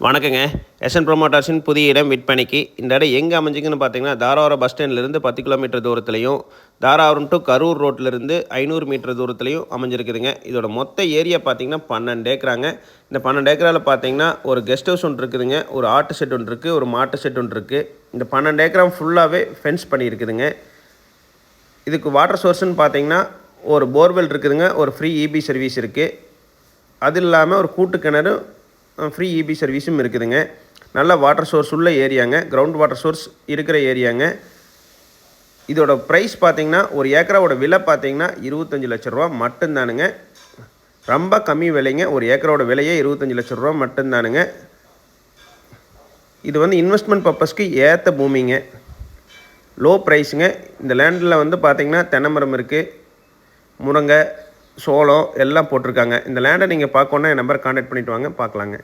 வணக்கங்க. எஸ்என் ப்ரோமோட்டர்ஸின் புதிய இடம் விற்பனைக்கு. இந்த இடம் எங்கே அமைஞ்சிங்கன்னு பார்த்தீங்கன்னா, தாராபுரம் பஸ் ஸ்டாண்ட்லேருந்து 10 கிலோமீட்டர் தூரத்துலையும், தாராபுரம் டு கரூர் ரோட்லேருந்து 500 மீட்டர் தூரத்துலையும் அமைஞ்சிருக்குதுங்க. இதோட மொத்த ஏரியா பார்த்தீங்கன்னா 12 ஏக்கராங்க. இந்த 12 ஏக்கராவில் பார்த்தீங்கன்னா ஒரு கெஸ்ட் ஹவுஸ் ஒன்று இருக்குதுங்க, ஒரு ஆட்டு ஷெட் ஒன்று இருக்குது, ஒரு மாட்டு ஷெட் ஒன்று இருக்குது. இந்த 12 ஏக்கரா ஃபுல்லாகவே ஃபென்ஸ் பண்ணியிருக்குதுங்க. இதுக்கு வாட்டர் சோர்ஸ்ன்னு பார்த்தீங்கன்னா ஒரு போர்வெல் இருக்குதுங்க, ஒரு ஃப்ரீ இபி சர்வீஸ் இருக்குது. அது இல்லாமல் ஒரு கூட்டு கிணறு ஃப்ரீ இபி சர்வீஸும் இருக்குதுங்க. நல்ல வாட்டர் சோர்ஸ் உள்ள ஏரியாங்க, கிரவுண்ட் வாட்டர் சோர்ஸ் இருக்கிற ஏரியாங்க. இதோட ப்ரைஸ் பார்த்திங்கன்னா ஒரு ஏக்கராவோட விலை பார்த்திங்கன்னா 25 லட்ச ரூபா மட்டும்தானுங்க. ரொம்ப கம்மி விலைங்க. ஒரு ஏக்கரோட விலையே 25 லட்ச ரூபா மட்டும்தானுங்க. இது வந்து இன்வெஸ்ட்மெண்ட் பர்பஸ்க்கு ஏற்ற பூமிங்க, லோ ப்ரைஸுங்க. இந்த லேண்டில் வந்து பார்த்திங்கன்னா தென்னை மரம் இருக்குது, முருங்கை, சோளம் எல்லாம் போட்டிருக்காங்க. இந்த லேண்டை நீங்கள் பார்க்கணுன்னா என் நம்பர் கான்டாக்ட் பண்ணிவிட்டு வாங்க, பார்க்கலாங்க.